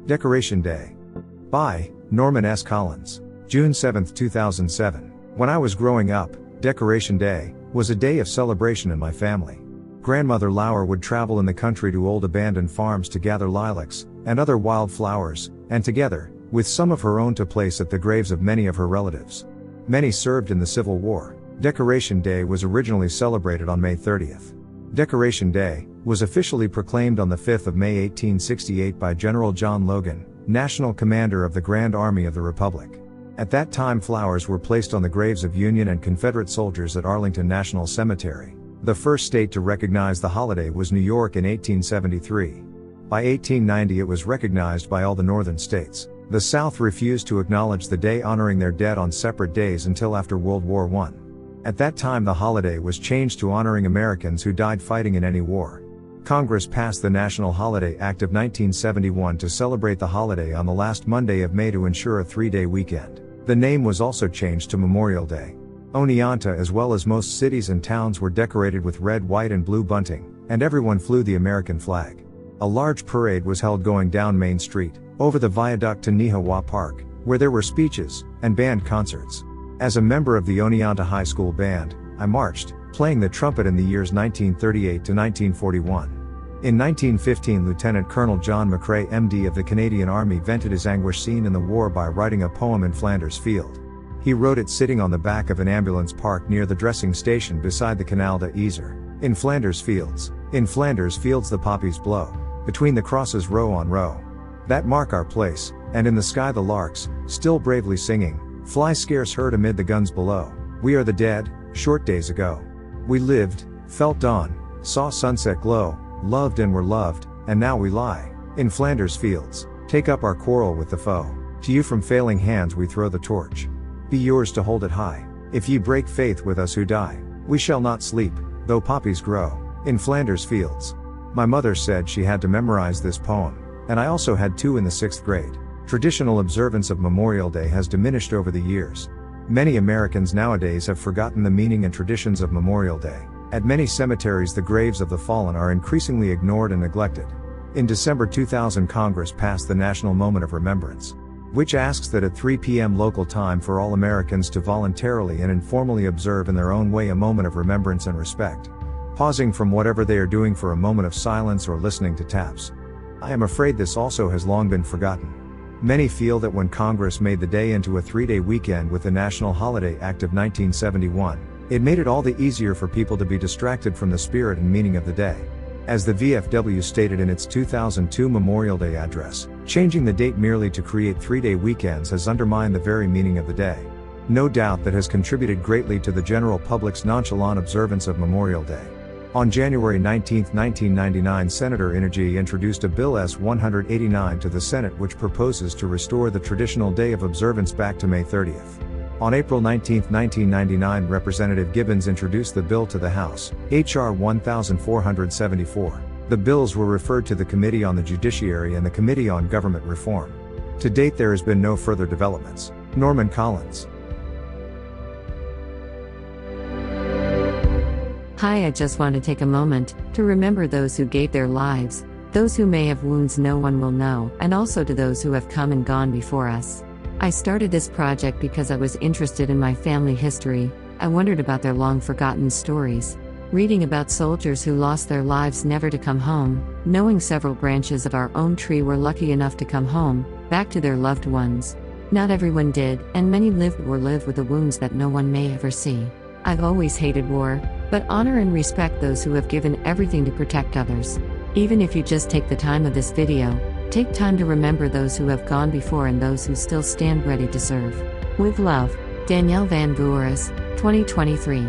Decoration Day. By Norman S. Collins. June 7, 2007. When I was growing up, Decoration Day was a day of celebration in my family. Grandmother Lauer would travel in the country to old abandoned farms to gather lilacs and other wild flowers, and together, with some of her own, to place at the graves of many of her relatives. Many served in the Civil War. Decoration Day was originally celebrated on May 30th. Decoration Day was officially proclaimed on the 5th of May 1868 by General John Logan, National Commander of the Grand Army of the Republic. At that time, flowers were placed on the graves of Union and Confederate soldiers at Arlington National Cemetery. The first state to recognize the holiday was New York in 1873. By 1890 it was recognized by all the northern states. The South refused to acknowledge the day, honoring their dead on separate days until after World War I. At that time the holiday was changed to honoring Americans who died fighting in any war. Congress passed the National Holiday Act of 1971 to celebrate the holiday on the last Monday of May to ensure a 3-day weekend. The name was also changed to Memorial Day. Oneonta, as well as most cities and towns, were decorated with red, white and blue bunting, and everyone flew the American flag. A large parade was held going down Main Street, over the viaduct to Nehawa Park, where there were speeches and band concerts. As a member of the Oneonta High School Band, I marched, playing the trumpet in the years 1938 to 1941. In 1915, Lieutenant Colonel John McCrae, MD of the Canadian Army, vented his anguish seen in the war by writing a poem in Flanders Field. He wrote it sitting on the back of an ambulance parked near the dressing station beside the Canal de Yser. In Flanders Fields the poppies blow, between the crosses row on row, that mark our place, and in the sky the larks, still bravely singing, fly scarce heard amid the guns below. We are the dead, short days ago. We lived, felt dawn, saw sunset glow, loved and were loved, and now we lie in Flanders Fields. Take up our quarrel with the foe. To you from failing hands we throw the torch. Be yours to hold it high. If ye break faith with us who die, we shall not sleep, though poppies grow in Flanders Fields. My mother said she had to memorize this poem, and I also had to in the 6th grade. Traditional observance of Memorial Day has diminished over the years. Many Americans nowadays have forgotten the meaning and traditions of Memorial Day. At many cemeteries, the graves of the fallen are increasingly ignored and neglected. In December 2000, Congress passed the National Moment of Remembrance, which asks that at 3 p.m. local time for all Americans to voluntarily and informally observe in their own way a moment of remembrance and respect, pausing from whatever they are doing for a moment of silence or listening to taps. I am afraid this also has long been forgotten. Many feel that when Congress made the day into a 3-day weekend with the National Holiday Act of 1971, it made it all the easier for people to be distracted from the spirit and meaning of the day. As the VFW stated in its 2002 Memorial Day address, changing the date merely to create 3-day weekends has undermined the very meaning of the day. No doubt that has contributed greatly to the general public's nonchalant observance of Memorial Day. On January 19, 1999, Senator Inouye introduced a Bill S-189 to the Senate which proposes to restore the traditional day of observance back to May 30th. On April 19, 1999, Representative Gibbons introduced the bill to the House, H.R. 1474. The bills were referred to the Committee on the Judiciary and the Committee on Government Reform. To date there has been no further developments. Norman Collins. Hi, I just want to take a moment to remember those who gave their lives, those who may have wounds no one will know, and also to those who have come and gone before us. I started this project because I was interested in my family history. I wondered about their long-forgotten stories. Reading about soldiers who lost their lives never to come home, knowing several branches of our own tree were lucky enough to come home, back to their loved ones. Not everyone did, and many live with the wounds that no one may ever see. I've always hated war, but honor and respect those who have given everything to protect others. Even if you just take the time of this video, take time to remember those who have gone before and those who still stand ready to serve. With love, Danielle Van Voorhis, 2023.